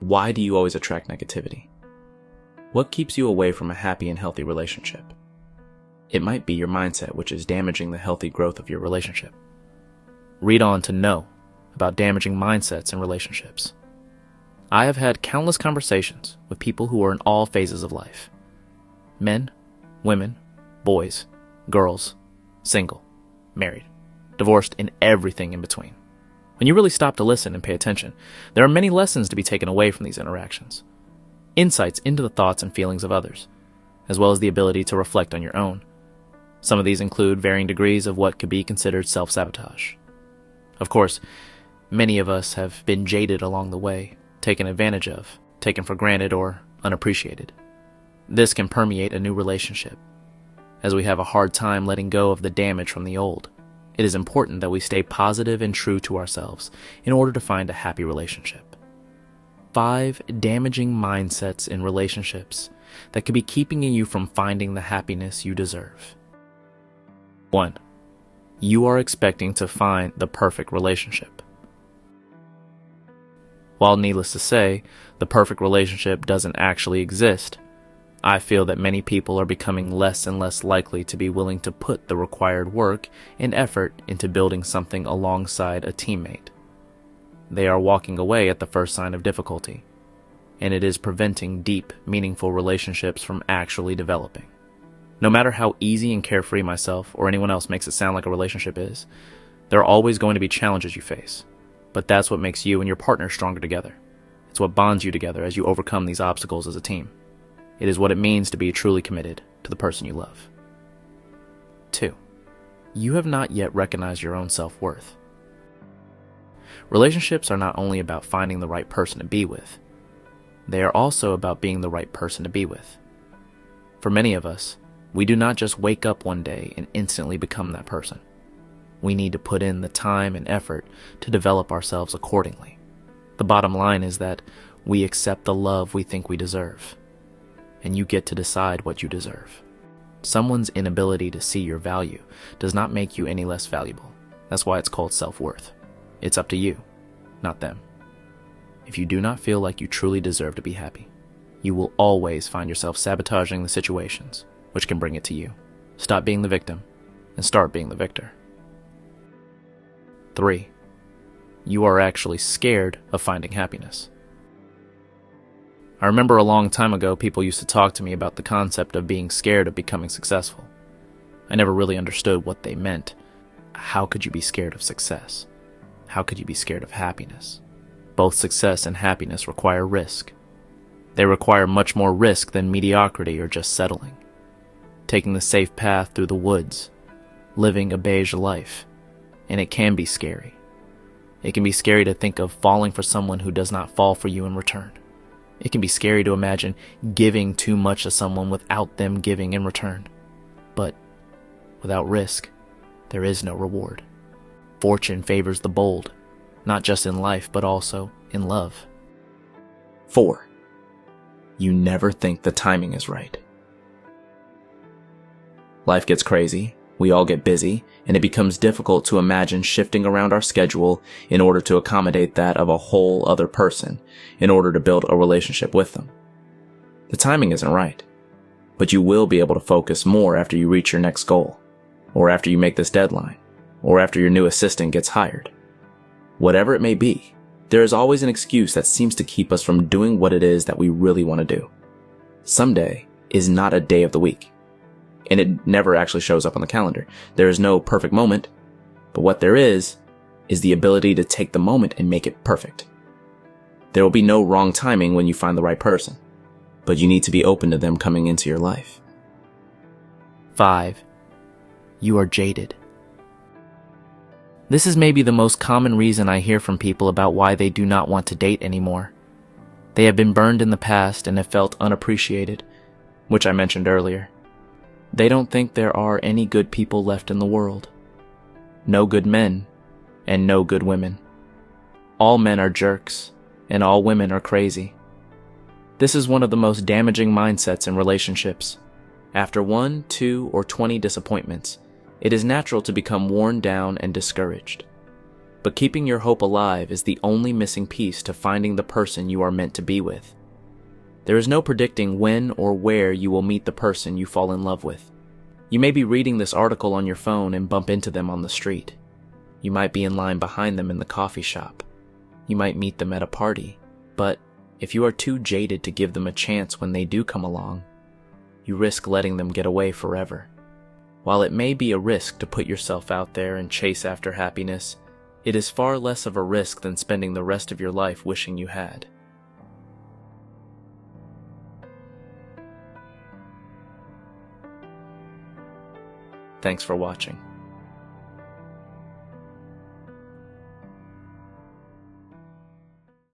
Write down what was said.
Why do you always attract negativity? What keeps you away from a happy and healthy relationship? It might be your mindset, which is damaging the healthy growth of your relationship. Read on to know about damaging mindsets in relationships. I have had countless conversations with people who are in all phases of life. Men, women, boys, girls, single, married, divorced, and everything in between. When you really stop to listen and pay attention, there are many lessons to be taken away from these interactions. Insights into the thoughts and feelings of others, as well as the ability to reflect on your own. Some of these include varying degrees of what could be considered self-sabotage. Of course, many of us have been jaded along the way, taken advantage of, taken for granted, or unappreciated. This can permeate a new relationship, as we have a hard time letting go of the damage from the old. It is important that we stay positive and true to ourselves in order to find a happy relationship. 5 damaging mindsets in relationships that could be keeping you from finding the happiness you deserve. 1. You are expecting to find the perfect relationship. While needless to say, the perfect relationship doesn't actually exist, I feel that many people are becoming less and less likely to be willing to put the required work and effort into building something alongside a teammate. They are walking away at the first sign of difficulty, and it is preventing deep, meaningful relationships from actually developing. No matter how easy and carefree myself or anyone else makes it sound like a relationship is, there are always going to be challenges you face, but that's what makes you and your partner stronger together. It's what bonds you together as you overcome these obstacles as a team. It is what it means to be truly committed to the person you love. 2. You have not yet recognized your own self-worth. Relationships are not only about finding the right person to be with, they are also about being the right person to be with. For many of us, we do not just wake up one day and instantly become that person. We need to put in the time and effort to develop ourselves accordingly. The bottom line is that we accept the love we think we deserve, and you get to decide what you deserve. Someone's inability to see your value does not make you any less valuable. That's why it's called self-worth. It's up to you, not them. If you do not feel like you truly deserve to be happy, you will always find yourself sabotaging the situations which can bring it to you. Stop being the victim and start being the victor. 3. You are actually scared of finding happiness. I remember a long time ago people used to talk to me about the concept of being scared of becoming successful. I never really understood what they meant. How could you be scared of success? How could you be scared of happiness? Both success and happiness require risk. They require much more risk than mediocrity or just settling. Taking the safe path through the woods, living a beige life, and it can be scary. It can be scary to think of falling for someone who does not fall for you in return. It can be scary to imagine giving too much to someone without them giving in return. But without risk, there is no reward. Fortune favors the bold, not just in life, but also in love. 4. You never think the timing is right. Life gets crazy, we all get busy, and it becomes difficult to imagine shifting around our schedule in order to accommodate that of a whole other person in order to build a relationship with them. The timing isn't right, but you will be able to focus more after you reach your next goal, or after you make this deadline, or after your new assistant gets hired. Whatever it may be, there is always an excuse that seems to keep us from doing what it is that we really want to do. Someday is not a day of the week, and it never actually shows up on the calendar. There is no perfect moment, but what there is the ability to take the moment and make it perfect. There will be no wrong timing when you find the right person, but you need to be open to them coming into your life. 5. You are jaded. This is maybe the most common reason I hear from people about why they do not want to date anymore. They have been burned in the past and have felt unappreciated, which I mentioned earlier. They don't think there are any good people left in the world. No good men, and no good women. All men are jerks, and all women are crazy. This is one of the most damaging mindsets in relationships. After 1, 2, or 20 disappointments, it is natural to become worn down and discouraged. But keeping your hope alive is the only missing piece to finding the person you are meant to be with. There is no predicting when or where you will meet the person you fall in love with. You may be reading this article on your phone and bump into them on the street. You might be in line behind them in the coffee shop. You might meet them at a party. But if you are too jaded to give them a chance when they do come along, you risk letting them get away forever. While it may be a risk to put yourself out there and chase after happiness, it is far less of a risk than spending the rest of your life wishing you had. Thanks for watching.